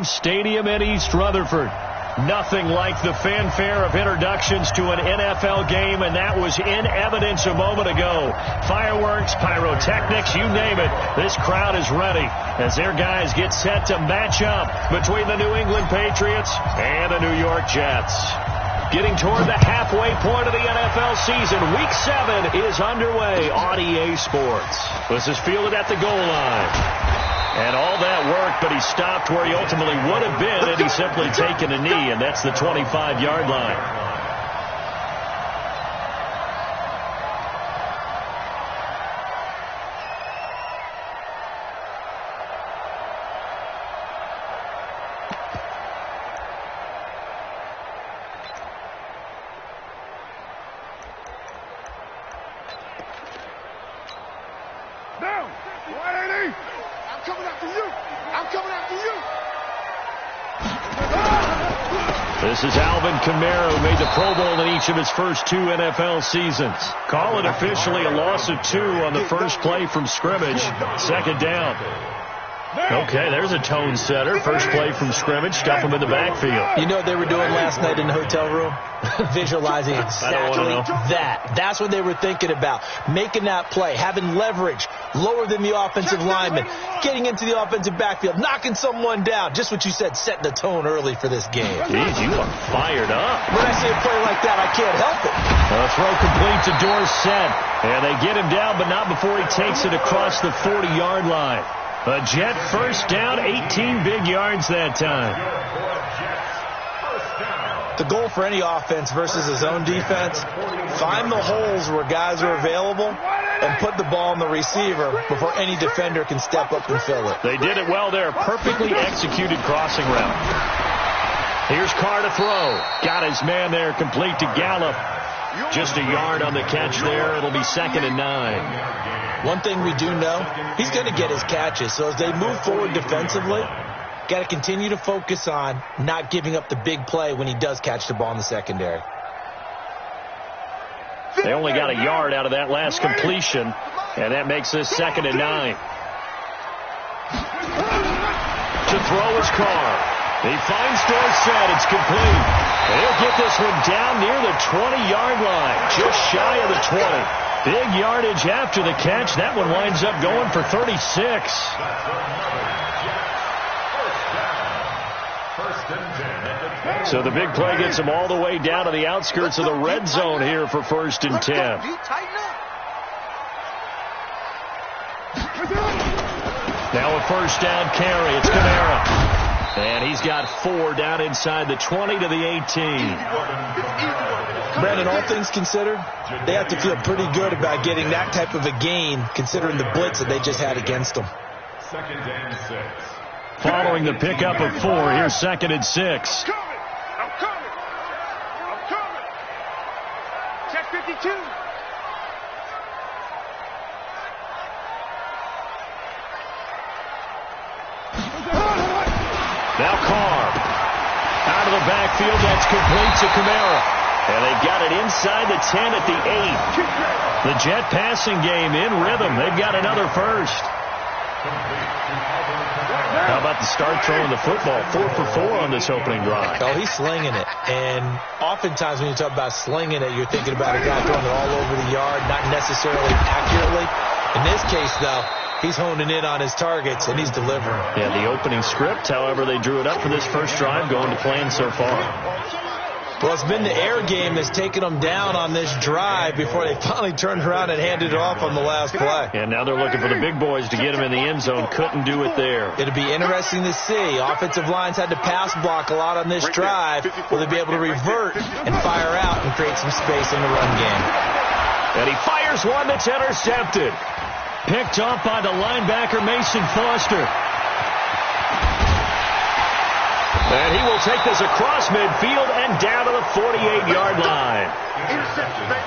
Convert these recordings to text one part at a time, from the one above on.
Stadium in East Rutherford. Nothing like the fanfare of introductions to an NFL game, and that was in evidence a moment ago. Fireworks, pyrotechnics, you name it. This crowd is ready as their guys get set to match up between the New England Patriots and the New York Jets. Getting toward the halfway point of the NFL season, Week 7 is underway on EA Sports. This is fielded at the goal line. And all that work, but he stopped where he ultimately would have been had he simply taken a knee, and that's the 25-yard line. This is Alvin Kamara, who made the Pro Bowl in each of his first 2 NFL seasons. Call it officially a loss of 2 on the first play from scrimmage. Second down. Okay, there's a tone setter. First play from scrimmage. Stuff him in the backfield. You know what they were doing last night in the hotel room? Visualizing exactly that. That's what they were thinking about. Making that play, having leverage, lower than the offensive lineman, getting into the offensive backfield, knocking someone down. Just what you said, setting the tone early for this game. Jeez, you are fired up. When I see a play like that, I can't help it. A throw complete to Dorsett. And they get him down, but not before he takes it across the 40-yard line. A Jet first down, 18 big yards that time. The goal for any offense versus his own defense, find the holes where guys are available and put the ball on the receiver before any defender can step up and fill it. They did it well there. Perfectly executed crossing route. Here's Carr to throw. Got his man there, complete to Gallup. Just a yard on the catch there. It'll be 2nd and 9. One thing we do know, he's going to get his catches. So as they move forward defensively, got to continue to focus on not giving up the big play when he does catch the ball in the secondary. They only got a yard out of that last completion, and that makes this 2nd and 9. To throw is Carr. He finds Dorsett. It's complete. And he'll get this one down near the 20-yard line, just shy of the 20. Big yardage after the catch. That one winds up going for 36. So the big play gets him all the way down to the outskirts of the red zone here for 1st and 10. Now a first down carry. It's Kamara. And he's got 4 down inside the 20 to the 18. Brandon, all things considered, they have to feel pretty good about getting that type of a gain considering the blitz that they just had against them. 2nd and 6. Following the pickup of 4, here's 2nd and 6. I'm coming. Check 52. Now Carr. Out of the backfield, that's complete to Kamara. And they've got it inside the 10 at the 8. The Jet passing game in rhythm. They've got another first. How about the start throwing the football? 4 for 4 on this opening drive. Oh, he's slinging it. And oftentimes when you talk about slinging it, you're thinking about a guy throwing it all over the yard, not necessarily accurately. In this case, though, he's honing in on his targets, and he's delivering. Yeah, the opening script, however, they drew it up for this first drive, going to plan so far. Well, it's been the air game that's taken them down on this drive before they finally turned around and handed it off on the last play. And now they're looking for the big boys to get them in the end zone. Couldn't do it there. It'll be interesting to see. Offensive lines had to pass block a lot on this drive. Will they be able to revert and fire out and create some space in the run game? And he fires one that's intercepted. Picked off by the linebacker, Mason Foster. And he will take this across midfield and down to the 48-yard line.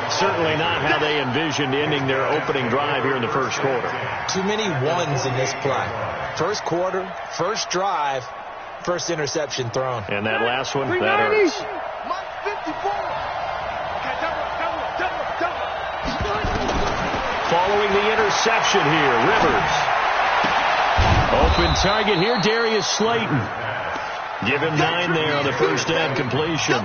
Certainly not how they envisioned ending their opening drive here in the first quarter. Too many ones in this play. First quarter, first drive, first interception thrown. And that last one, that hurts. Following the interception here, Rivers. Open target here, Darius Slayton. Give him 9 there on the first down completion.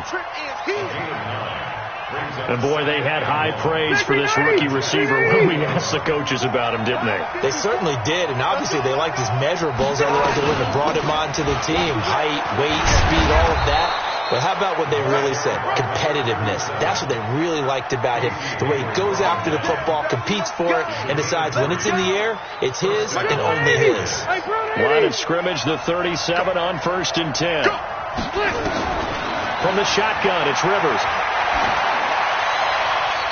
And boy, they had high praise for this rookie receiver when we asked the coaches about him, didn't they? They certainly did, and obviously they liked his measurables, otherwise they wouldn't have brought him onto the team. Height, weight, speed, all of that. But how about what they really said? Competitiveness. That's what they really liked about him. The way he goes after the football, competes for it, and decides when it's in the air, it's his and only his. Line of scrimmage, the 37 on 1st and 10. From the shotgun, it's Rivers.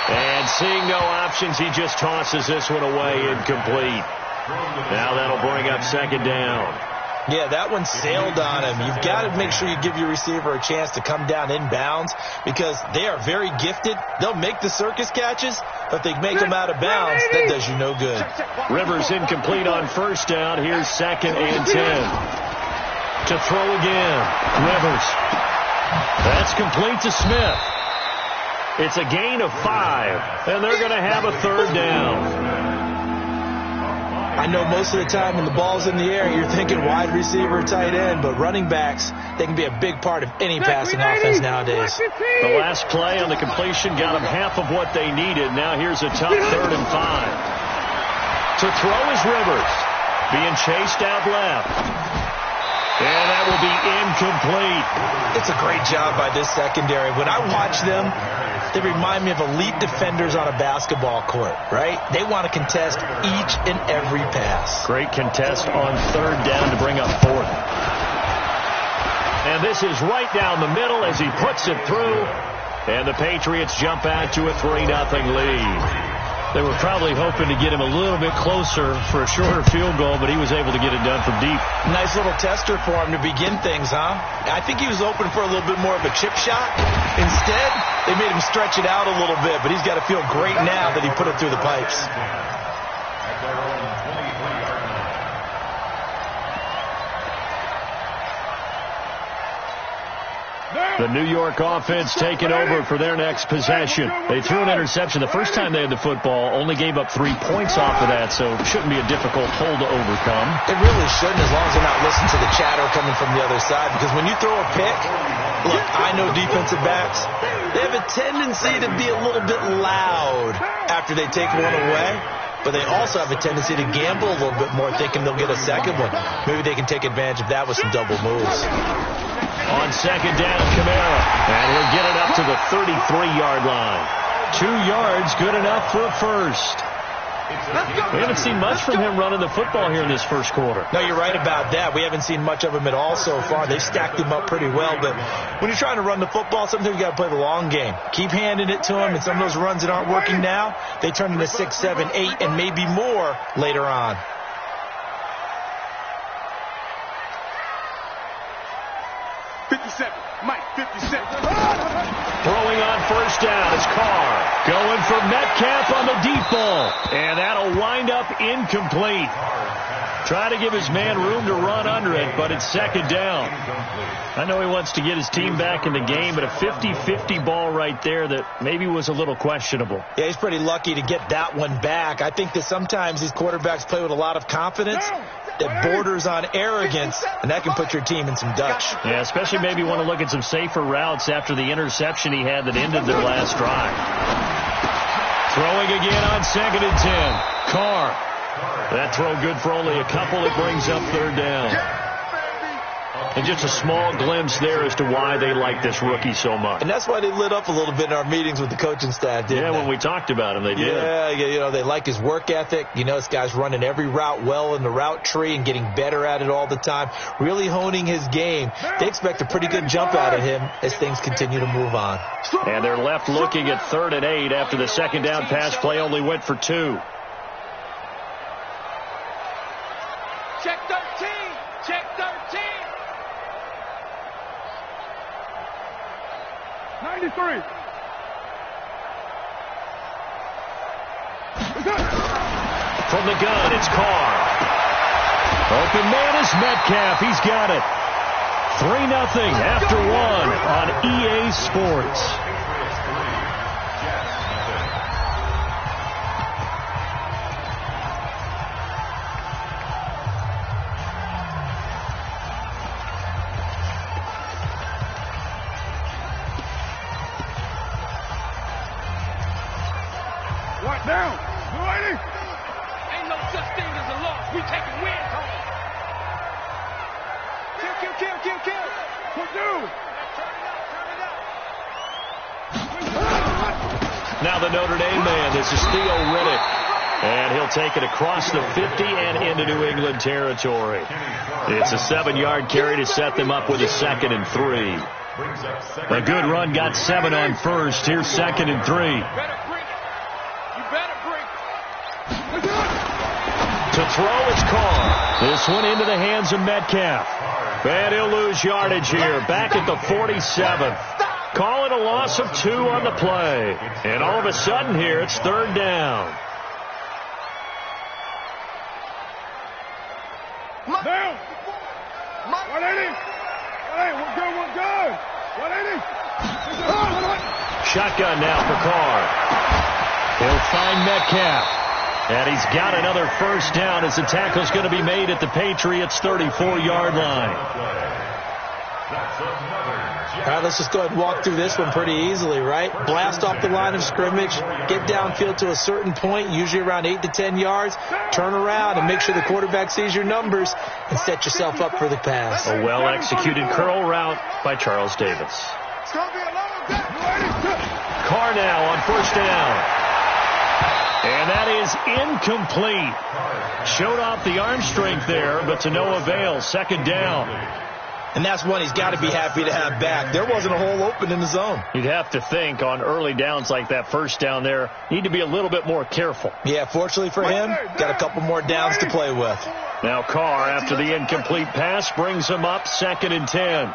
And seeing no options, he just tosses this one away, incomplete. Now that'll bring up 2nd down. Yeah, that one sailed on him. You've got to make sure you give your receiver a chance to come down inbounds because they are very gifted. They'll make the circus catches, but they make them out of bounds. That does you no good. Rivers incomplete on 1st down. Here's 2nd and 10. To throw again. Rivers. That's complete to Smith. It's a gain of 5, and they're going to have a 3rd down. I know most of the time when the ball's in the air, you're thinking wide receiver, tight end, but running backs, they can be a big part of any passing offense nowadays. The last play on the completion got them half of what they needed. Now here's a tough 3rd and 5. To throw is Rivers, being chased out left. And that will be incomplete. It's a great job by this secondary. When I watch them, they remind me of elite defenders on a basketball court, right? They want to contest each and every pass. Great contest on 3rd down to bring up 4th. And this is right down the middle as he puts it through. And the Patriots jump out to a 3-0 lead. They were probably hoping to get him a little bit closer for a shorter field goal, but he was able to get it done from deep. Nice little tester for him to begin things, huh? I think he was open for a little bit more of a chip shot. Instead, they made him stretch it out a little bit, but he's got to feel great now that he put it through the pipes. The New York offense taking over for their next possession. They threw an interception the first time they had the football, only gave up 3 points off of that, so it shouldn't be a difficult hole to overcome. It really shouldn't, as long as they're not listening to the chatter coming from the other side, because when you throw a pick, look, I know defensive backs, they have a tendency to be a little bit loud after they take one away, but they also have a tendency to gamble a little bit more, thinking they'll get a second one. Maybe they can take advantage of that with some double moves. On 2nd down, Kamara. And he'll get it up to the 33-yard line. 2 yards, good enough for a first. We haven't seen much from him running the football here in this first quarter. No, you're right about that. We haven't seen much of him at all so far. They've stacked him up pretty well. But when you're trying to run the football, sometimes you got to play the long game. Keep handing it to him, and some of those runs that aren't working now, they turn into 6, 7, 8, and maybe more later on. Mike, 57. Throwing on 1st down is Carr. Going for Metcalf on the deep ball. And that'll wind up incomplete. Try to give his man room to run under it, but it's 2nd down. I know he wants to get his team back in the game, but a 50-50 ball right there that maybe was a little questionable. Yeah, he's pretty lucky to get that one back. I think that sometimes these quarterbacks play with a lot of confidence that borders on arrogance, and that can put your team in some Dutch. Yeah, especially maybe want to look at some safer routes after the interception he had that ended their last drive. Throwing again on 2nd and 10. Carr. That throw good for only a couple. It brings up 3rd down. And just a small glimpse there as to why they like this rookie so much. And that's why they lit up a little bit in our meetings with the coaching staff, didn't they? When we talked about him, they did. Yeah, you know, they like his work ethic. You know, this guy's running every route well in the route tree and getting better at it all the time, really honing his game. They expect a pretty good jump out of him as things continue to move on. And they're left looking at 3rd and 8 after the 2nd down pass play only went for 2. Check 13. Check 13. 93. From the gun, it's Carr. Open man is Metcalf. He's got it. 3-0 after 1 on EA Sports. Down. Ready? Ain't no such thing as a loss. We taking wins home. Kill. Purdue. Now the Notre Dame man, this is Theo Riddick. And he'll take it across the 50 and into New England territory. It's a 7-yard carry to set them up with a 2nd and 3. A good run got 7 on first. Here's 2nd and 3. You better bring it. To throw, it's Carr. This one into the hands of Metcalf. And he'll lose yardage here. Back at the 47. Calling a loss of 2 on the play. And all of a sudden here, it's 3rd down. Down. 180. Hey, we're good. 180. Shotgun now for Carr. He'll find Metcalf. And he's got another 1st down as the tackle's going to be made at the Patriots' 34-yard line. All right, let's just go ahead and walk through this one pretty easily, right? Blast off the line of scrimmage, get downfield to a certain point, usually around 8 to 10 yards, turn around and make sure the quarterback sees your numbers and set yourself up for the pass. A well-executed curl route by Charles Davis. Carr now on 1st down. And that is incomplete. Showed off the arm strength there, but to no avail. 2nd down. And that's one he's got to be happy to have back. There wasn't a hole open in the zone. You'd have to think on early downs like that 1st down there, need to be a little bit more careful. Yeah, fortunately for him, got a couple more downs to play with. Now Carr, after the incomplete pass, brings him up 2nd and 10.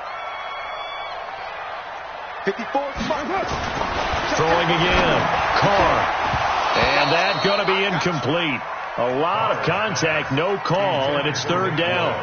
54. Throwing again. Carr. And that's going to be incomplete. A lot of contact, no call, and it's 3rd down.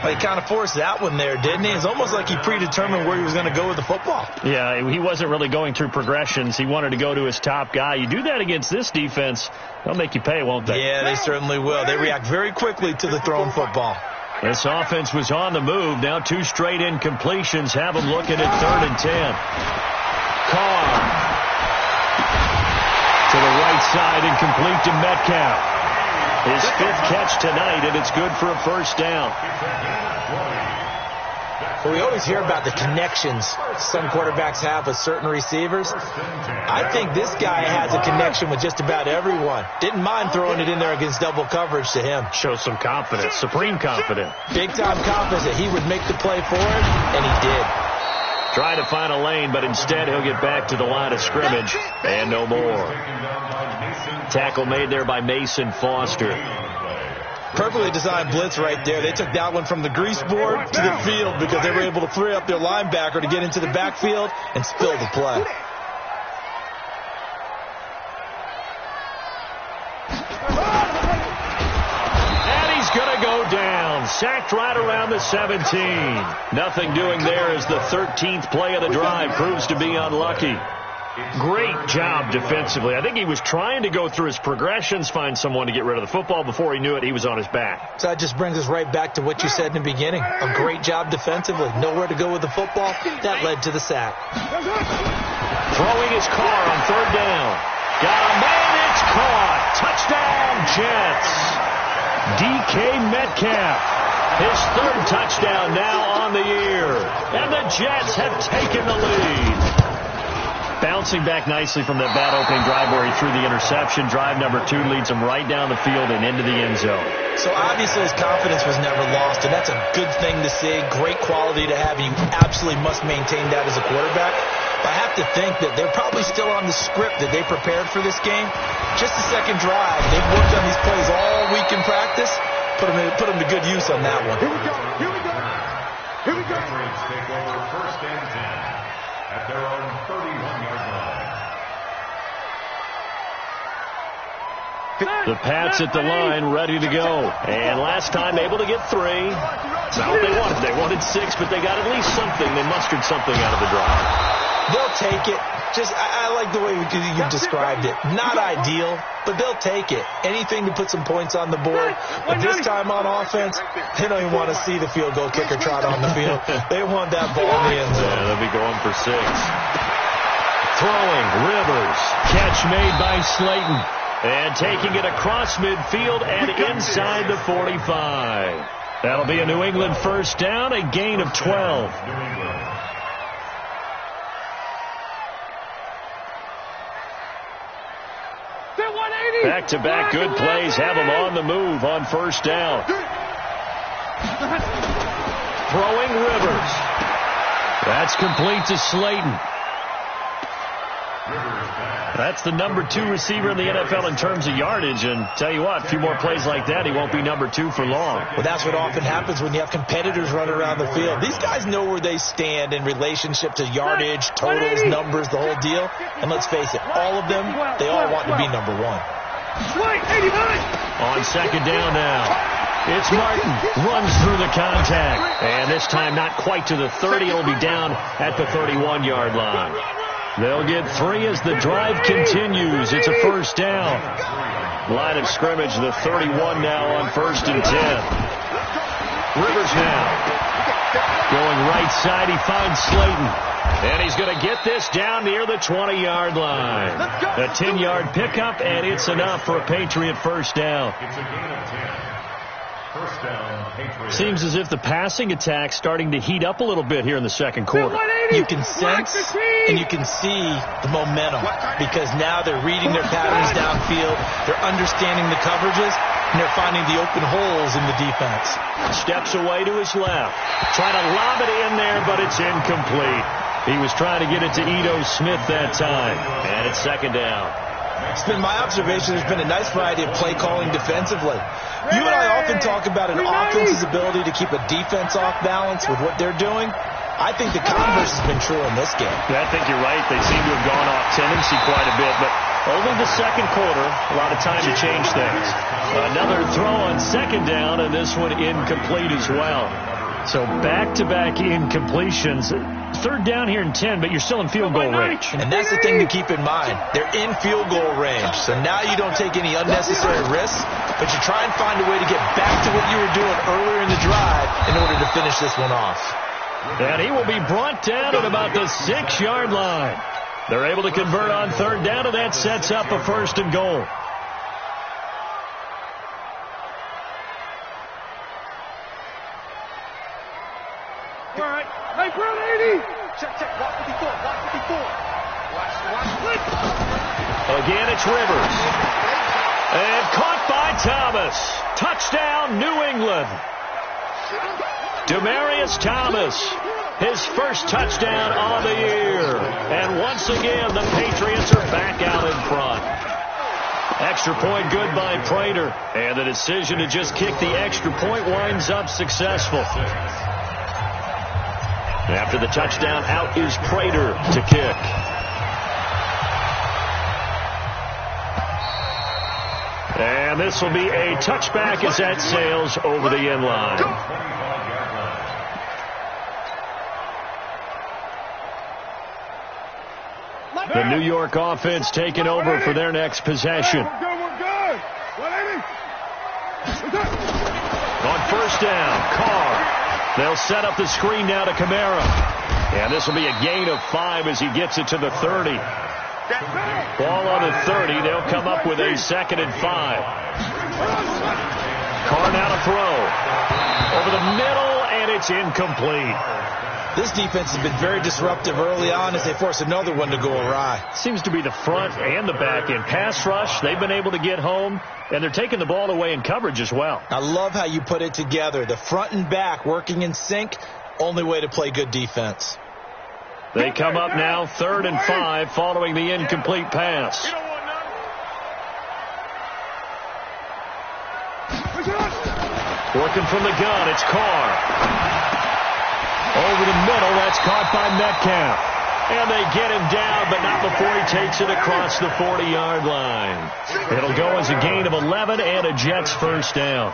He kind of forced that one there, didn't he? It's almost like he predetermined where he was going to go with the football. Yeah, he wasn't really going through progressions. He wanted to go to his top guy. You do that against this defense, they'll make you pay, won't they? Yeah, they certainly will. They react very quickly to the thrown football. This offense was on the move. Now 2 straight incompletions have them looking at 3rd and 10. Carr to the right side, incomplete to Metcalf. His 5th catch tonight, and it's good for a 1st down. Well, we always hear about the connections some quarterbacks have with certain receivers. I think this guy has a connection with just about everyone. Didn't mind throwing it in there against double coverage to him. Shows some confidence, supreme confidence. Big-time confidence that he would make the play for him, and he did. Try to find a lane, but instead he'll get back to the line of scrimmage, and no more. Tackle made there by Mason Foster. Perfectly designed blitz right there. They took that one from the grease board to the field because they were able to free up their linebacker to get into the backfield and spill the play. And he's going to go down. Sacked right around the 17. Nothing doing there as the 13th play of the drive proves to be unlucky. Great job defensively. I think he was trying to go through his progressions, find someone to get rid of the football. Before he knew it, he was on his back. So that just brings us right back to what you said in the beginning. A great job defensively. Nowhere to go with the football. That led to the sack. Throwing his Carr on 3rd down. Got a man, it's caught. Touchdown, Jets. DK Metcalf. His 3rd touchdown now on the year. And the Jets have taken the lead. Bouncing back nicely from that bad opening drive where he threw the interception. Drive number 2 leads him right down the field and into the end zone. So obviously his confidence was never lost, and that's a good thing to see. Great quality to have. You absolutely must maintain that as a quarterback. But I have to think that they're probably still on the script that they prepared for this game. Just the 2nd drive. They've worked on these plays all week in practice. Put them to good use on that one. Here we go. Patriots take over 1st and 10 at their own 31-yard line. The Pats at the line, ready to go. And last time able to get 3. It's not what they wanted. They wanted 6, but they got at least something. They mustered something out of the drive. They'll take it. I like the way you described it. Not ideal, but they'll take it. Anything to put some points on the board. But this time on offense, they don't even want to see the field goal kicker trot on the field. They want that ball in the end zone. Yeah, they'll be going for 6. Throwing, Rivers. Catch made by Slayton. And taking it across midfield and inside the 45. That'll be a New England first down, a gain of 12. Back-to-back good plays have them on the move on first down. Throwing, Rivers. That's complete to Slayton. That's the number 2 receiver in the NFL in terms of yardage. And tell you what, a few more plays like that, he won't be number 2 for long. Well, that's what often happens when you have competitors running around the field. These guys know where they stand in relationship to yardage, totals, numbers, the whole deal. And let's face it, all of them, they all want to be number 1. On second down now, it's Martin. Runs through the contact. And this time not quite to the 30. It'll be down at the 31-yard line. They'll get 3 as the drive continues. It's a first down. Line of scrimmage, the 31 now on 1st and 10. Rivers now. Going right side, he finds Slayton. And he's going to get this down near the 20-yard line. A 10-yard pickup, and it's enough for a Patriot first down. It's a gain of 10. First down, Patriots. Seems as if the passing attack's starting to heat up a little bit here in the second quarter. You can sense and you can see the momentum because now they're reading their patterns downfield, they're understanding the coverages, and they're finding the open holes in the defense. Steps away to his left. Trying to lob it in there, but it's incomplete. He was trying to get it to Ito Smith that time. And it's second down. It's been my observation there's been a nice variety of play calling defensively. You and I often talk about an offense's ability to keep a defense off balance with what they're doing. I think the converse has been true in this game. Yeah, I think you're right. They seem to have gone off tendency quite a bit, but only the second quarter, a lot of time to change things. Another throw on second down, and this one incomplete as well. So back-to-back incompletions. Third down here in 10, but you're still in field goal range. And that's the thing to keep in mind. They're in field goal range. So now you don't take any unnecessary risks, but you try and find a way to get back to what you were doing earlier in the drive in order to finish this one off. And he will be brought down at about the 6-yard line. They're able to convert on third down, and that sets up a first and goal. All right. Hey, Brown 80. Check. Watch 54. Watch. Again, it's Rivers. And caught by Thomas. Touchdown, New England. Demaryius Thomas, his first touchdown on the year. And once again, the Patriots are back out in front. Extra point good by Prater. And the decision to just kick the extra point winds up successful. After the touchdown, out is Prater to kick. And this will be a touchback as that sails over the end line. The New York offense taking over for their next possession. We're good. On first down, Carr. They'll set up the screen now to Kamara. And this will be a gain of 5 as he gets it to the 30. Ball on the 30. They'll come up with a 2nd and 5. Carr now to throw. Over the middle, and it's incomplete. This defense has been very disruptive early on as they force another one to go awry. Seems to be the front and the back end. Pass rush, they've been able to get home, and they're taking the ball away in coverage as well. I love how you put it together. The front and back working in sync, only way to play good defense. They come up now 3rd and 5 following the incomplete pass. Working from the gun, it's Carr. Over the middle, that's caught by Metcalf. And they get him down, but not before he takes it across the 40-yard line. It'll go as a gain of 11 and a Jets first down.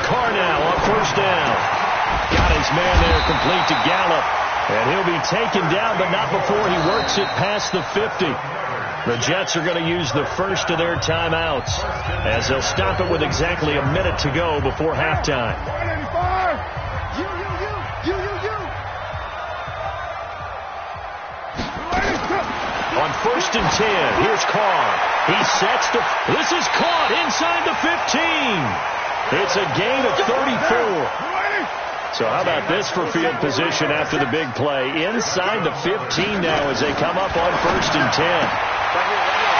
Carr now on first down. Got his man there complete to Gallup. And he'll be taken down, but not before he works it past the 50. The Jets are going to use the first of their timeouts as they'll stop it with exactly a minute to go before halftime. first and 10. Here's Carr. He sets the... This is caught inside the 15. It's a gain of 34. So how about this for field position after the big play? Inside the 15 now as they come up on first and 10.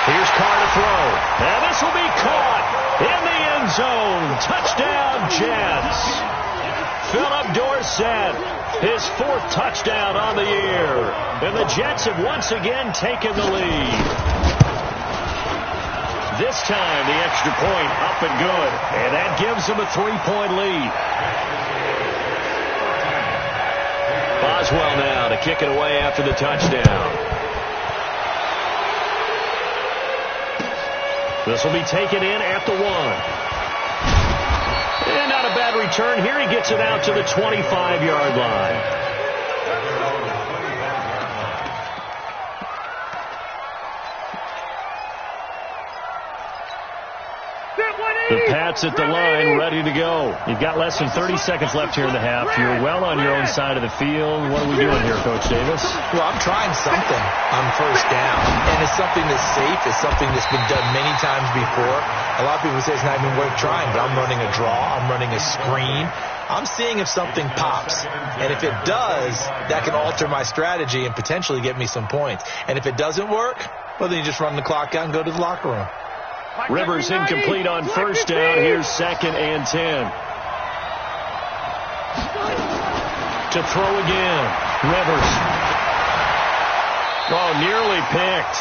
Here's Carr to throw. Now this will be caught in the end zone. Touchdown, Jets. Philip Dorsett, his 4th touchdown on the year. And the Jets have once again taken the lead. This time the extra point up and good. And that gives them a 3-point lead. Boswell now to kick it away after the touchdown. This will be taken in at the 1. And not a bad return here. He gets it out to the 25-yard line. The Pats at the line, ready to go. You've got less than 30 seconds left here in the half. You're well on your own side of the field. What are we doing here, Coach Davis? Well, I'm trying something on first down, and it's something that's safe. It's something that's been done many times before. A lot of people say it's not even worth trying, but I'm running a draw. I'm running a screen. I'm seeing if something pops, and if it does, that can alter my strategy and potentially get me some points. And if it doesn't work, well, then you just run the clock out and go to the locker room. Rivers incomplete on first down. Here's 2nd and 10. To throw again. Rivers. Oh, nearly picked.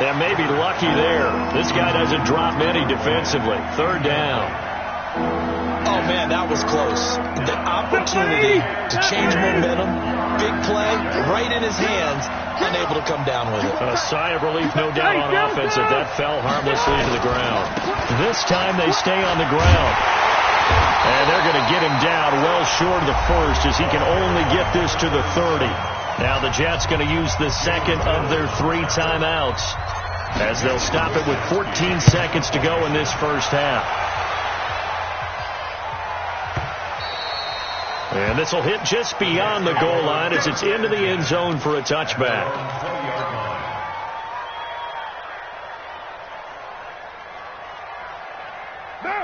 Yeah, maybe lucky there. This guy doesn't drop many defensively. 3rd down. Oh, man, that was close. The opportunity to change momentum, big play, right in his hands, unable to come down with it. A sigh of relief, no doubt, on offense that that fell harmlessly to the ground. This time they stay on the ground. And they're going to get him down well short of the 1st as he can only get this to the 30. Now the Jets going to use the 2nd of their 3 timeouts as they'll stop it with 14 seconds to go in this first half. And this will hit just beyond the goal line as it's into the end zone for a touchback.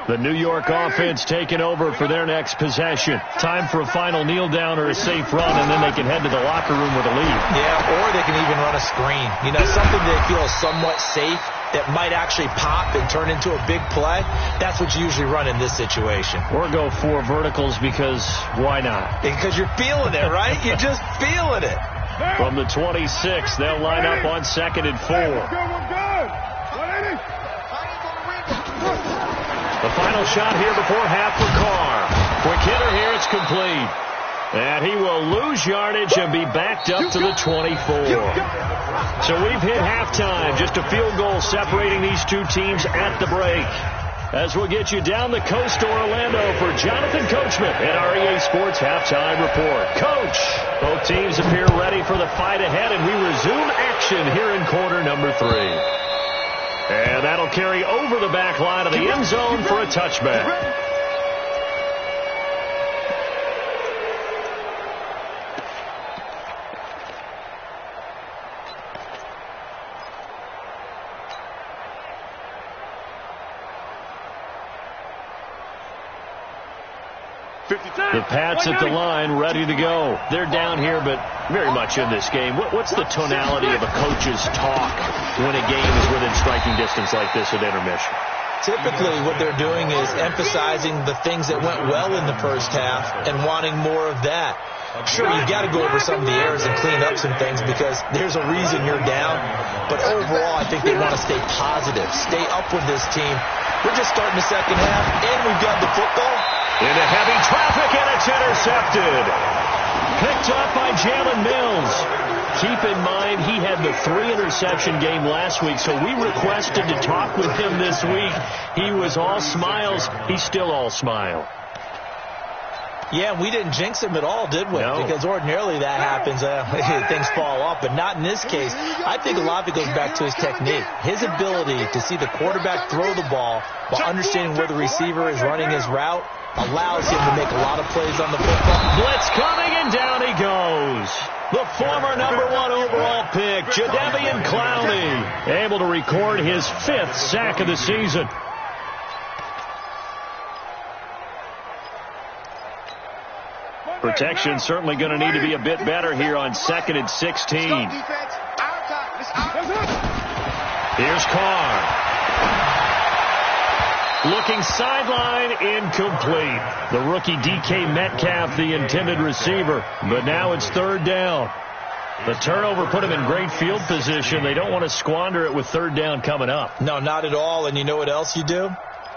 The New York offense taking over for their next possession. Time for a final kneel down or a safe run, and then they can head to the locker room with a lead. Yeah, or they can even run a screen. You know, something they feel is somewhat safe that might actually pop and turn into a big play. That's what you usually run in this situation. Or go 4 verticals because why not? Because you're feeling it, right? You're just feeling it. From the 26, they'll line up on 2nd and 4. The final shot here before half for Carr. Quick hitter here, it's complete. And he will lose yardage and be backed up to the 24. So we've hit halftime. Just a field goal separating these 2 teams at the break. As we'll get you down the coast to Orlando for Jonathan Coachman at our EA Sports Halftime Report. Coach, both teams appear ready for the fight ahead, and we resume action here in quarter number 3. And that'll carry over the back line of the end zone for a touchback. The Pats at the line, ready to go. They're down here, but very much in this game. What's the tonality of a coach's talk when a game is within striking distance like this at intermission? Typically, what they're doing is emphasizing the things that went well in the first half and wanting more of that. Sure, you've got to go over some of the errors and clean up some things because there's a reason you're down. But overall, I think they want to stay positive, stay up with this team. We're just starting the second half, and we've got the football. Into heavy traffic, and it's intercepted. Picked up by Jalen Mills. Keep in mind, he had the 3-interception game last week, so we requested to talk with him this week. He was all smiles. He's still all smile. Yeah, we didn't jinx him at all, did we? No. Because ordinarily that happens. Things fall off, but not in this case. I think a lot of it goes back to his technique. His ability to see the quarterback throw the ball while understanding where the receiver is running his route allows him to make a lot of plays on the football. Blitz coming, and down he goes. The former number 1 overall pick, Jadeveon Clowney, able to record his 5th sack of the season. Protection certainly going to need to be a bit better here on 2nd and 16. Here's Carr. Looking sideline, incomplete. The rookie DK Metcalf, the intended receiver. But now it's 3rd down. The turnover put him in great field position. They don't want to squander it with 3rd down coming up. No, not at all. And you know what else you do?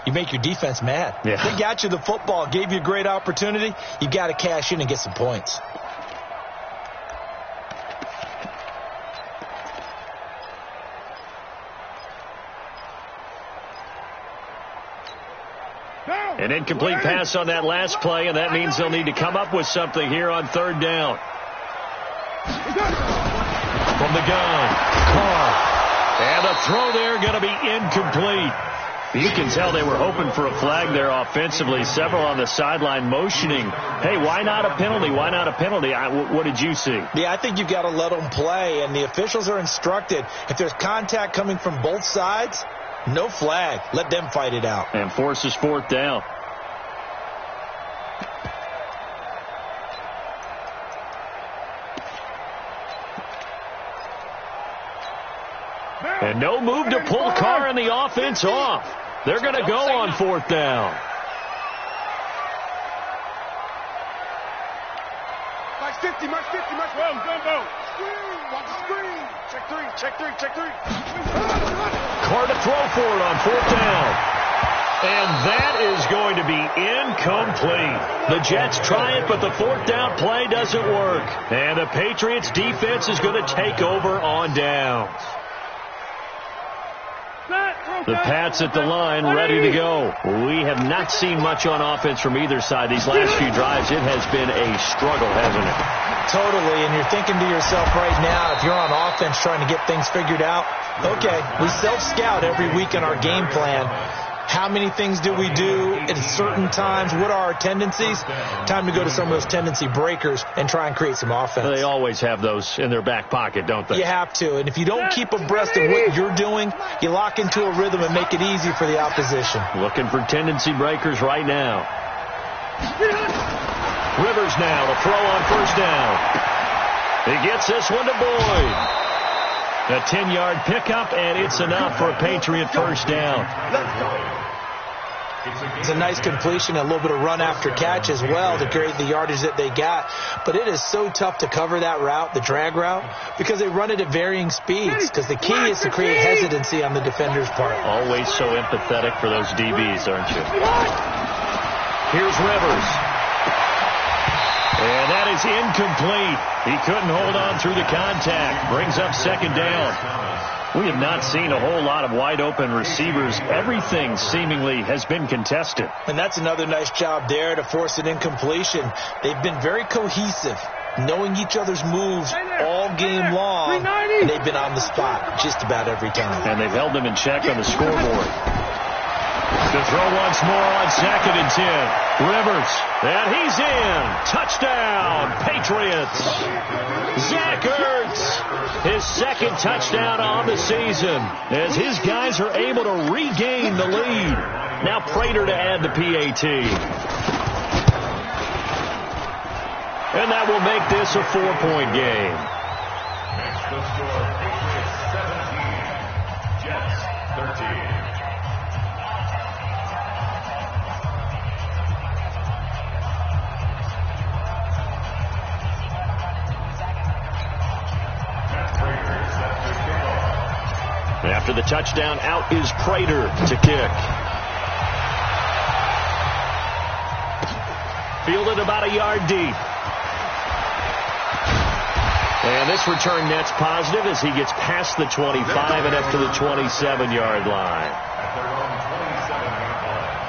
You make your defense mad. Yeah. They got you the football, gave you a great opportunity. You got to cash in and get some points. An incomplete pass on that last play, and that means they'll need to come up with something here on 3rd down. From the gun, Carr. And the throw there going to be incomplete. You can tell they were hoping for a flag there offensively. Several on the sideline motioning, hey, why not a penalty? Why not a penalty? What did you see? Yeah, I think you've got to let them play, and the officials are instructed. If there's contact coming from both sides, no flag. Let them fight it out. And forces 4th down. And no move to pull Carr and the offense off. They're going to go on 4th down. March 50, March 50, March 1, go. Screen, watch the screen. Check 3. Carr to throw for it on 4th down. And that is going to be incomplete. The Jets try it, but the 4th down play doesn't work. And the Patriots defense is going to take over on downs. The Pats at the line, ready to go. We have not seen much on offense from either side. These last few drives, it has been a struggle, hasn't it? Totally, and you're thinking to yourself right now, if you're on offense trying to get things figured out, okay, we self-scout every week in our game plan. How many things do we do at certain times? What are our tendencies? Time to go to some of those tendency breakers and try and create some offense. They always have those in their back pocket, don't they? You have to. And if you don't keep abreast of what you're doing, you lock into a rhythm and make it easy for the opposition. Looking for tendency breakers right now. Rivers now to throw on 1st down. He gets this one to Boyd. A 10-yard pickup, and it's enough for a Patriot 1st down. It's a nice completion, a little bit of run after catch as well to create the yardage that they got. But it is so tough to cover that route, the drag route, because they run it at varying speeds. Because the key is to create hesitancy on the defender's part. Always so empathetic for those DBs, aren't you? Here's Rivers. And that is incomplete. He couldn't hold on through the contact. Brings up 2nd down. We have not seen a whole lot of wide-open receivers. Everything seemingly has been contested. And that's another nice job there to force an incompletion. They've been very cohesive, knowing each other's moves all game long, and they've been on the spot just about every time. And they've held them in check on the scoreboard. To throw once more on 2nd and 10. Rivers, and he's in. Touchdown, Patriots. Zach Ertz, his 2nd touchdown on the season, as his guys are able to regain the lead. Now Prater to add the PAT. And that will make this a 4-point game. Next the score, Patriots 17, Jets 13. After the touchdown, out is Prater to kick. Fielded about a yard deep. And this return net's positive as he gets past the 25 and up to the 27-yard line. At their own 27-yard line.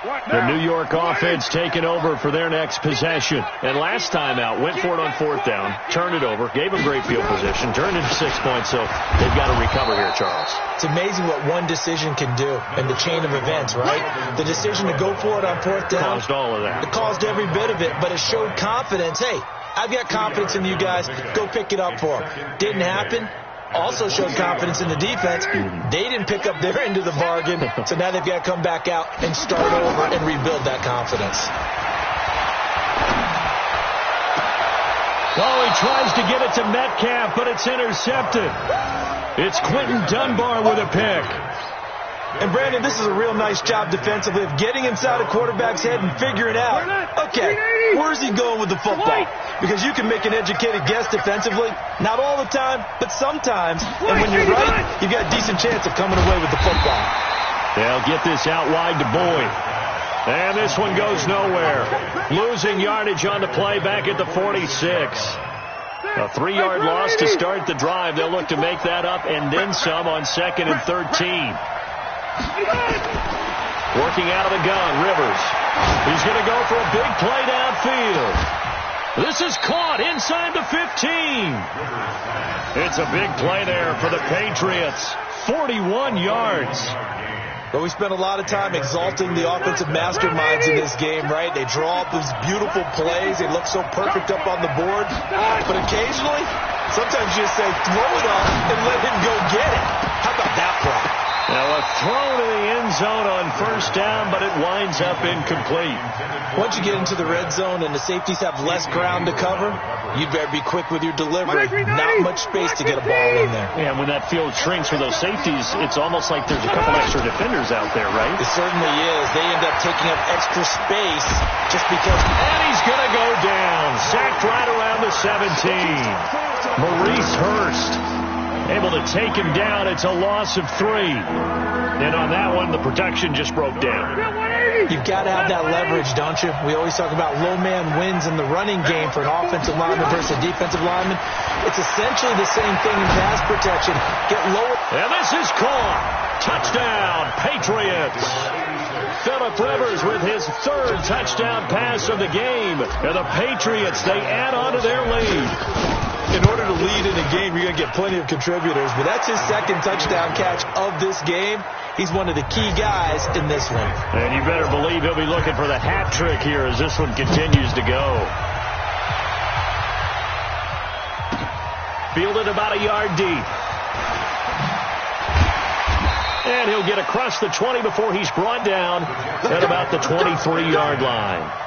The New York offense taking over for their next possession. And last time out, went for it on 4th down, turned it over, gave them great field position, turned into 6 points, so they've got to recover here, Charles. It's amazing what one decision can do in the chain of events, right? The decision to go for it on 4th down. Caused all of that. It caused every bit of it, but it showed confidence. Hey, I've got confidence in you guys. Go pick it up for them. Didn't happen. Also showed confidence in the defense. They didn't pick up their end of the bargain, so now they've got to come back out and start over and rebuild that confidence. Oh, he tries to get it to Metcalf, but it's intercepted. It's Quinton Dunbar with a pick. And, Brandon, this is a real nice job defensively of getting inside a quarterback's head and figuring out, okay, where's he going with the football? Because you can make an educated guess defensively, not all the time, but sometimes. And when you're right, you've got a decent chance of coming away with the football. They'll get this out wide to Boyd. And this one goes nowhere. Losing yardage on the play back at the 46. A 3-yard loss to start the drive. They'll look to make that up and then some on 2nd and 13. Working out of the gun, Rivers. He's going to go for a big play downfield. This is caught inside the 15. It's a big play there for the Patriots. 41 yards. But we spent a lot of time exalting the offensive masterminds in this game, right? They draw up those beautiful plays. They look so perfect up on the board. But occasionally, sometimes you just say, throw it up and let him go get it. How about that play? Now a throw to the end zone on 1st down, but it winds up incomplete. Once you get into the red zone and the safeties have less ground to cover, you'd better be quick with your delivery. Not much space to get a ball in there. Yeah, when that field shrinks with those safeties, it's almost like there's a couple extra defenders out there, right? It certainly is. They end up taking up extra space just because. And he's going to go down. Sacked right around the 17. Maurice Hurst able to take him down. It's a loss of 3. And on that one, the protection just broke down. You've got to have that leverage, don't you? We always talk about low man wins in the running game for an offensive lineman versus a defensive lineman. It's essentially the same thing in pass protection. Get lower. And this is caught. Touchdown, Patriots. Phillip Rivers with his 3rd touchdown pass of the game. And the Patriots, they add on to their lead. In order to lead in a game, you're going to get plenty of contributors. But that's his 2nd touchdown catch of this game. He's one of the key guys in this one. And you better believe he'll be looking for the hat trick here as this one continues to go. Fielded about a yard deep. And he'll get across the 20 before he's brought down at about the 23-yard line.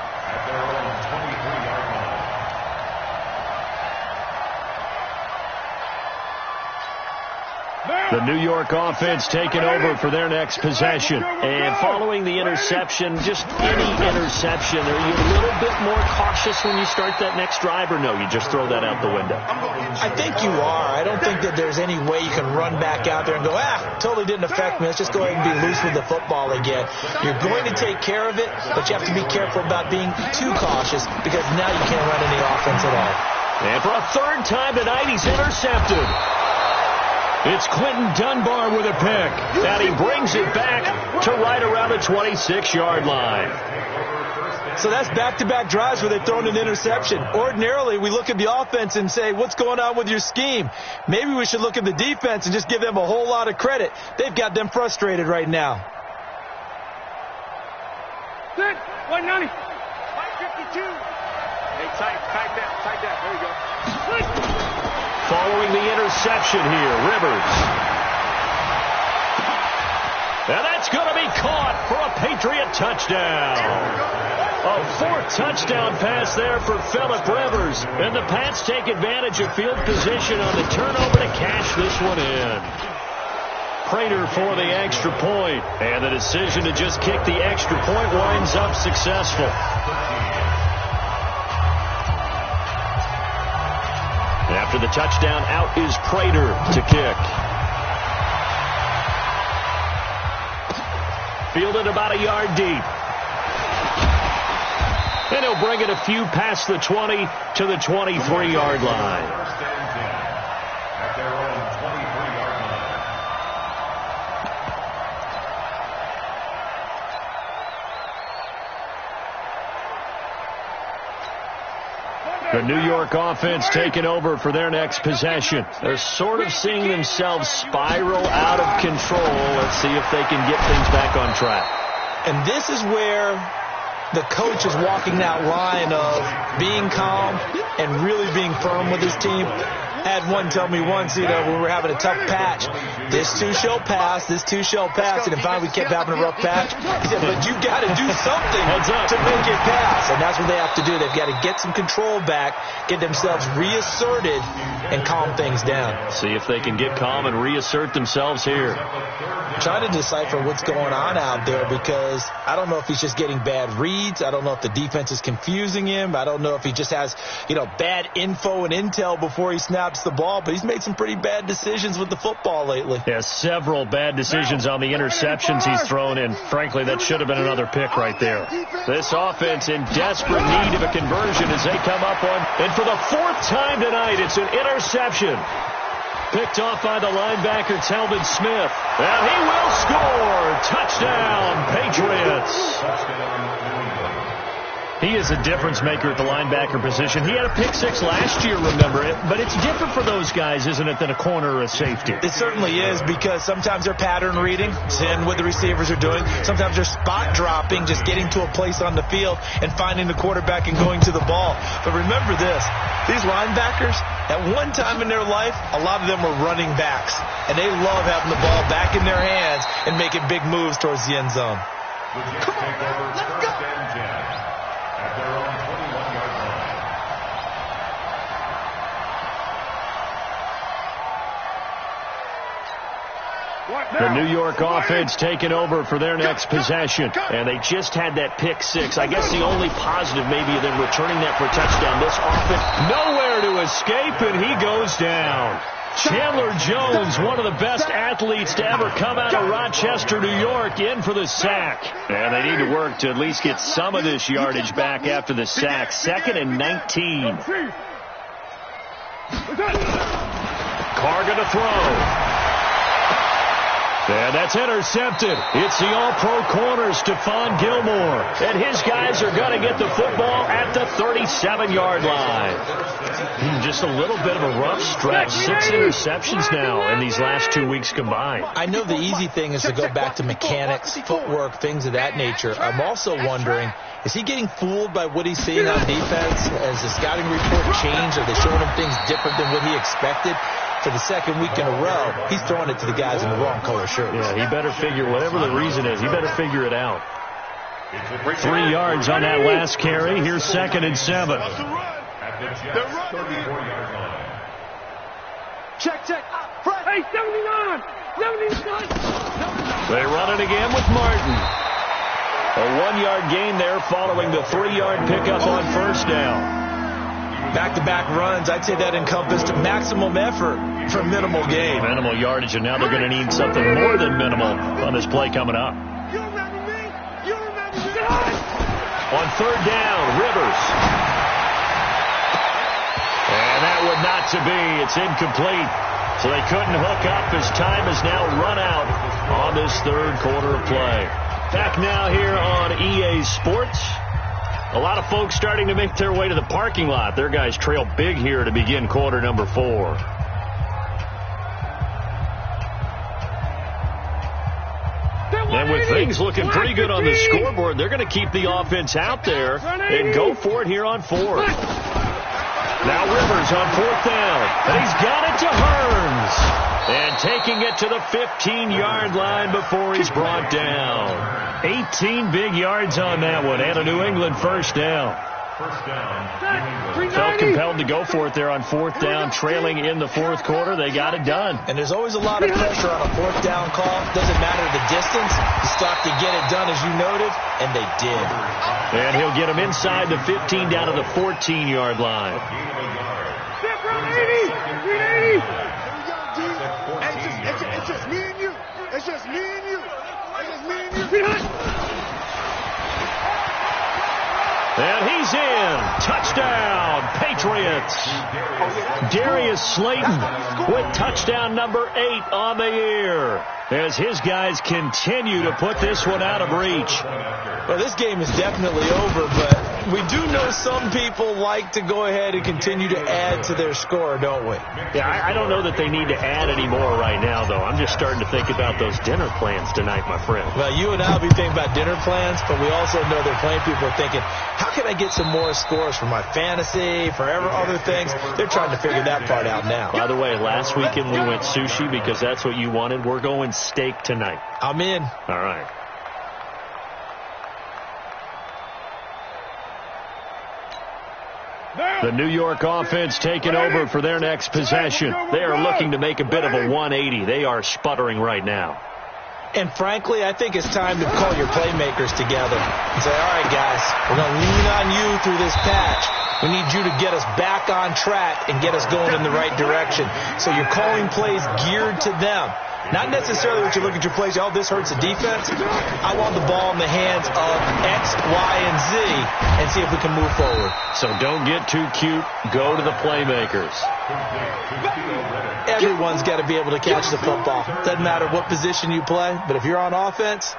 The New York offense taking over for their next possession. And following the interception, just any interception, are you a little bit more cautious when you start that next drive, or no, you just throw that out the window? I think you are. I don't think that there's any way you can run back out there and go, totally didn't affect me. Let's just go ahead and be loose with the football again. You're going to take care of it, but you have to be careful about being too cautious because now you can't run any offense at all. And for a 3rd time tonight, he's intercepted. It's Quinton Dunbar with a pick, and he brings it back to right around the 26-yard line. So that's back-to-back drives where they've thrown an interception. Ordinarily, we look at the offense and say, what's going on with your scheme? Maybe we should look at the defense and just give them a whole lot of credit. They've got them frustrated right now. Good. 190. 552. Hey, tight that. There you go. Following the interception here, Rivers. And that's going to be caught for a Patriot touchdown. A 4th touchdown pass there for Phillip Rivers. And the Pats take advantage of field position on the turnover to cash this one in. Prater for the extra point. And the decision to just kick the extra point winds up successful. After the touchdown, out is Prater to kick. Fielded about a yard deep. And he'll bring it a few past the 20 to the 23-yard line. The New York offense taking over for their next possession. They're sort of seeing themselves spiral out of control. Let's see if they can get things back on track. And this is where the coach is walking that line of being calm and really being firm with his team. I had one tell me once, when we were having a tough patch, this too shall pass, this too shall pass, and then finally we kept having a rough patch. He said, but you got to do something to make it pass, and that's what they have to do. They've got to get some control back, get themselves reasserted, and calm things down. See if they can get calm and reassert themselves here. I'm trying to decipher what's going on out there because I don't know if he's just getting bad reads. I don't know if the defense is confusing him. I don't know if he just has, bad info and intel before he snaps the ball, but he's made some pretty bad decisions with the football lately. Yeah, several bad decisions on the interceptions he's thrown in. Frankly, that should have been another pick right there. This offense in desperate need of a conversion as they come up on, and for the fourth time tonight, it's an interception. Picked off by the linebacker, Telvin Smith. And he will score. Touchdown, Patriots. He is a difference maker at the linebacker position. He had a pick six last year, remember it. But it's different for those guys, isn't it, than a corner or a safety? It certainly is because sometimes they're pattern reading, seeing what the receivers are doing. Sometimes they're spot dropping, just getting to a place on the field and finding the quarterback and going to the ball. But remember this, these linebackers, at one time in their life, a lot of them were running backs. And they love having the ball back in their hands and making big moves towards the end zone. Come on, let's go. At their own 21-yard line. The New York offense taking over for their next possession. And they just had that pick six. I guess the only positive maybe than returning that for a touchdown. This offense nowhere to escape, and he goes down. Chandler Jones, one of the best athletes to ever come out of Rochester, New York, in for the sack. And they need to work to at least get some of this yardage back after the sack. 2nd and 19. Carr going to throw. And that's intercepted. It's the all-pro corner, Stephon Gilmore. And his guys are going to get the football at the 37-yard line. Just a little bit of a rough stretch. 6 interceptions now in these last 2 weeks combined. I know the easy thing is to go back to mechanics, footwork, things of that nature. I'm also wondering, is he getting fooled by what he's seeing on defense? Has the scouting report changed? Are they showing him things different than what he expected? For the second week in a row, he's throwing it to the guys in the wrong color shirts. Yeah, he better figure, whatever the reason is, he better figure it out. 3 yards on that last carry. Here's 2nd and 7. At the Jets' 34-yard line. Check. Hey, 79. They run it again with Martin. A 1-yard gain there following the 3-yard pickup on first down. Back-to-back runs, I'd say that encompassed maximum effort for minimal gain. Minimal yardage, and now they're going to need something more than minimal on this play coming up. You remember me? On 3rd down, Rivers. And that would not to be. It's incomplete. So they couldn't hook up as time has now run out on this 3rd quarter of play. Back now here on EA Sports. A lot of folks starting to make their way to the parking lot. Their guys trail big here to begin quarter number 4. And with things looking pretty good on the scoreboard, they're going to keep the offense out there and go for it here on 4th. Now Rivers on 4th down. And he's got it to Hearns. And taking it to the 15-yard line before he's brought down. 18 big yards on that one, and a New England first down. Felt compelled to go for it there on 4th down, trailing in the 4th quarter. They got it done. And there's always a lot of pressure on a 4th down call. Doesn't matter the distance. You stop to get it done, as you noted, and they did. And he'll get him inside the 15 down to the 14-yard line. It's just me and you. It's just me and you. And he's in. Touchdown, Patriots. Darius Slayton with touchdown number 8 on the year. as his guys continue to put this one out of reach. Well, this game is definitely over, but we do know some people like to go ahead and continue to add to their score, don't we? Yeah, I don't know that they need to add any more right now, though. I'm just starting to think about those dinner plans tonight, my friend. Well, you and I will be thinking about dinner plans, but we also know there are plenty of people are thinking, how can I get some more scores for my fantasy, for other things? They're trying to figure that part out now. By the way, last weekend we went sushi because that's what you wanted. We're going steak tonight. I'm in. All right. The New York offense taking over for their next possession. They are looking to make a bit of a 180. They are sputtering right now. And frankly, I think it's time to call your playmakers together and say, all right, guys, we're going to lean on you through this patch. We need you to get us back on track and get us going in the right direction. So you're calling plays geared to them. Not necessarily what you look at your plays, oh, this hurts the defense. I want the ball in the hands of X, Y, and Z and see if we can move forward. So don't get too cute. Go to the playmakers. Everyone's got to be able to catch the football. Doesn't matter what position you play, but if you're on offense,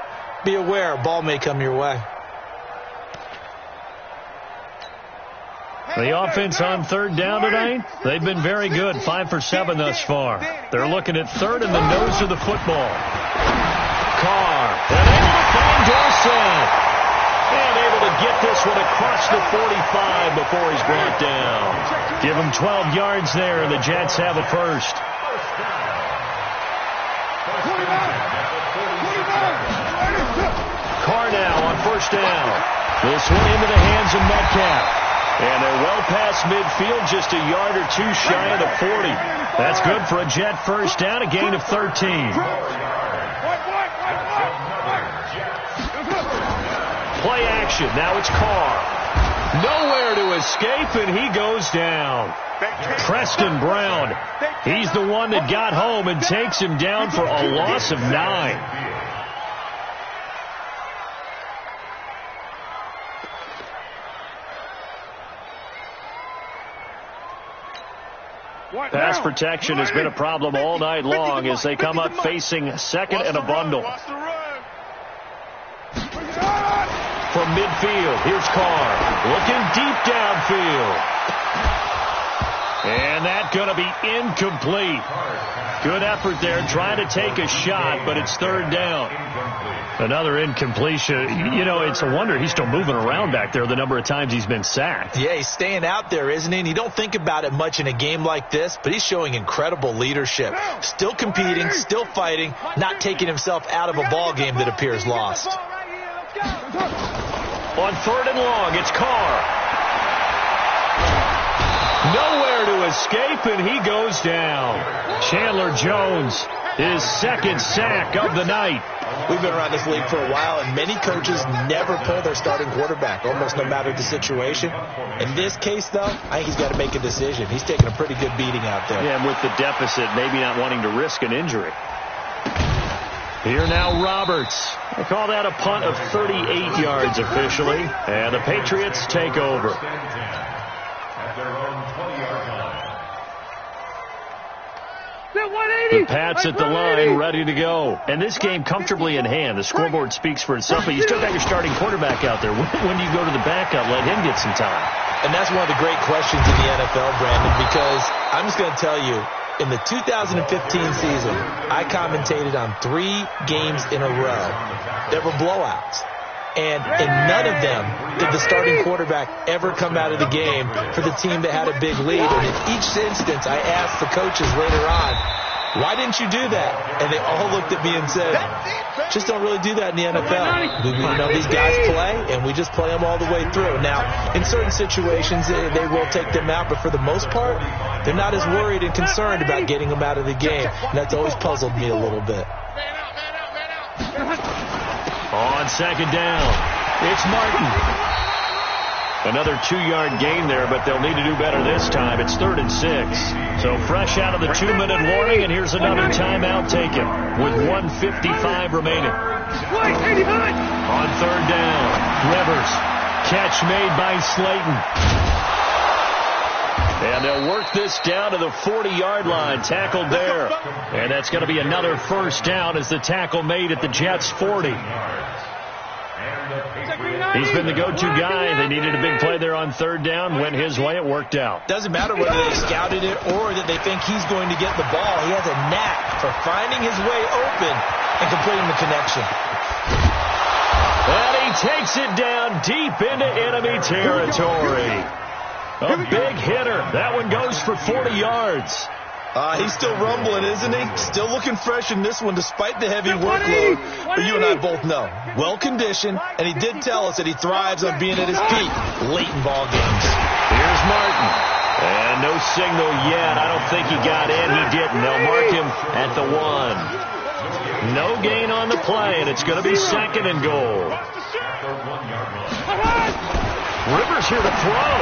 be aware a ball may come your way. The offense on third down tonight, they've been very good, 5 for 7 thus far. They're looking at third in the nose of the football. Carr, and able to find Dorsett. And able to get this one across the 45 before he's brought down. Give him 12 yards there, and the Jets have a first. Carr now on first down. This one into the hands of Metcalf. And they're well past midfield, just a yard or two shy of the 40. That's good for a Jet first down, a gain of 13. Play action. Now it's Carr. Nowhere to escape, and he goes down. Preston Brown. He's the one that got home and takes him down for a loss of 9. Pass protection has been a problem all night long as they come up facing second and a bundle. From midfield, here's Carr. Looking deep downfield. And that's going to be incomplete. Good effort there, trying to take a shot, but it's third down. Another incompletion. You know, it's a wonder he's still moving around back there the number of times he's been sacked. Yeah, he's staying out there, isn't he? And you don't think about it much in a game like this, but he's showing incredible leadership. Still competing, still fighting, not taking himself out of a ball game that appears lost. On third and long, it's Carr. Nowhere to escape, and he goes down. Chandler Jones, his second sack of the night. We've been around this league for a while, and many coaches never pull their starting quarterback, almost no matter the situation. In this case, though, I think he's got to make a decision. He's taking a pretty good beating out there. Yeah, and with the deficit, maybe not wanting to risk an injury. Here now, Roberts. They call that a punt of 38 yards officially, and the Patriots take over. The Pats at the line, ready to go. And this game comfortably in hand. The scoreboard speaks for itself, but you still got your starting quarterback out there. When do you go to the backup, let him get some time? And that's one of the great questions in the NFL, Brandon, because I'm just going to tell you, in the 2015 season, I commentated on 3 games in a row. There were blowouts. And in none of them did the starting quarterback ever come out of the game for the team that had a big lead. And in each instance, I asked the coaches later on, why didn't you do that? And they all looked at me and said, just don't really do that in the NFL. You know, these guys play, and we just play them all the way through. Now, in certain situations, they will take them out, but for the most part, they're not as worried and concerned about getting them out of the game. And that's always puzzled me a little bit. On second down, it's Martin. Another 2-yard gain there, but they'll need to do better this time. It's 3rd and 6. So fresh out of the 2-minute warning, and here's another timeout taken with 1:55 remaining. On third down, Rivers. Catch made by Slayton. And they'll work this down to the 40-yard line. Tackled there. And that's going to be another first down as the tackle made at the Jets' 40. He's been the go-to guy. They needed a big play there on third down. Went his way. It worked out. Doesn't matter whether they scouted it or that they think he's going to get the ball. He has a knack for finding his way open and completing the connection. And he takes it down deep into enemy territory. A big hitter. That one goes for 40 yards. He's still rumbling, isn't he? Still looking fresh in this one despite the heavy workload. But you and I both know, well-conditioned, and he did tell us that he thrives on being at his peak late in ball games. Here's Martin. And no signal yet. I don't think he got in. He didn't. They'll mark him at the 1. No gain on the play, and it's going to be second and goal. Rivers here to throw.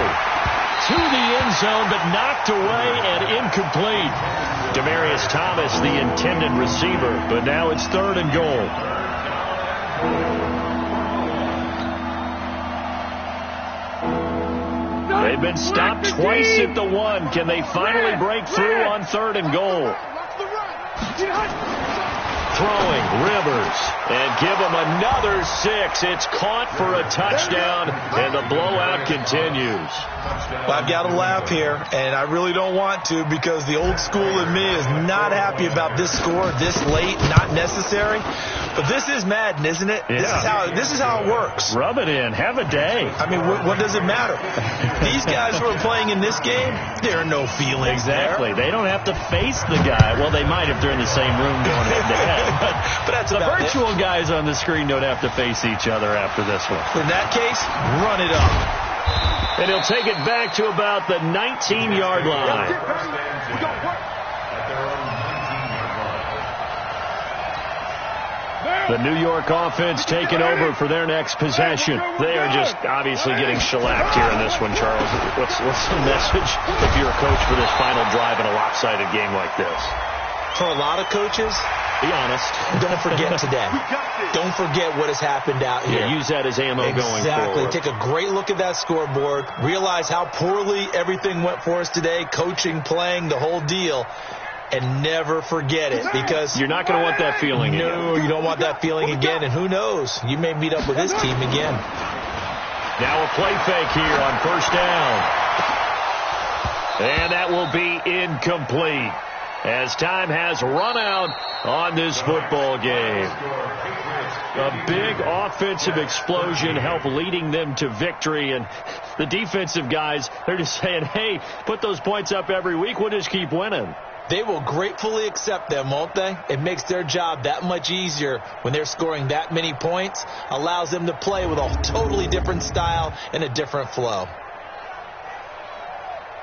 To the end zone, but knocked away and incomplete. Demaryius Thomas, the intended receiver, but now it's third and goal. They've been stopped twice at the 1. Can they finally break through on third and goal? Throwing, Rivers, and give him another 6. It's caught for a touchdown, and the blowout continues. I've got to laugh here, and I really don't want to because the old school in me is not happy about this score this late, not necessary. But this is Madden, isn't it? Yeah. This is how it works. Rub it in. Have a day. I mean, what does it matter? These guys who are playing in this game, there are no feelings Exactly. there. They don't have to face the guy. Well, they might if they're in the same room going head-to-head. But that's the about virtual it. guys on the screen don't have to face each other after this one. In that case, run it up. And he'll take it back to about the 19-yard line. The New York offense taking over for their next possession. They are just obviously getting shellacked here in this one, Charles. What's the message if you're a coach for this final drive in a lopsided game like this? For a lot of coaches, be honest. Don't forget today. Don't forget what has happened out here. Yeah, use that as ammo going forward. Exactly. Take a great look at that scoreboard. Realize how poorly everything went for us today. Coaching, playing, the whole deal. And never forget it because you're not going to want that feeling again. No, you don't want that feeling again. And who knows? You may meet up with this team again. Now a play fake here on first down. And that will be incomplete as time has run out on this football game. A big offensive explosion helped leading them to victory. And the defensive guys, they're just saying, hey, put those points up every week. We'll just keep winning. They will gratefully accept them, won't they? It makes their job that much easier when they're scoring that many points. Allows them to play with a totally different style and a different flow.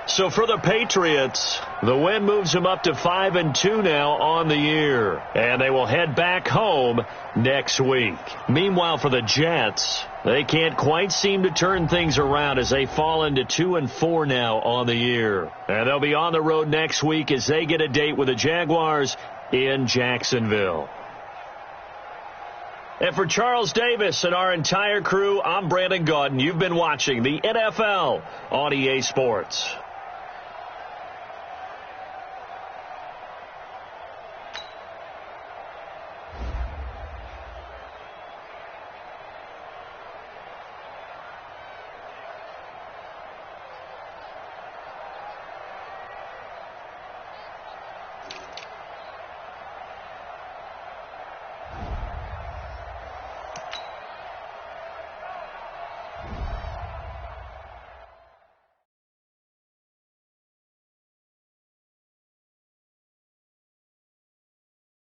So for the Patriots, the win moves them up to 5-2 now on the year. And they will head back home next week. Meanwhile, for the Jets, they can't quite seem to turn things around as they fall into 2-4 now on the year. And they'll be on the road next week as they get a date with the Jaguars in Jacksonville. And for Charles Davis and our entire crew, I'm Brandon Gaudin. You've been watching the NFL on EA Sports.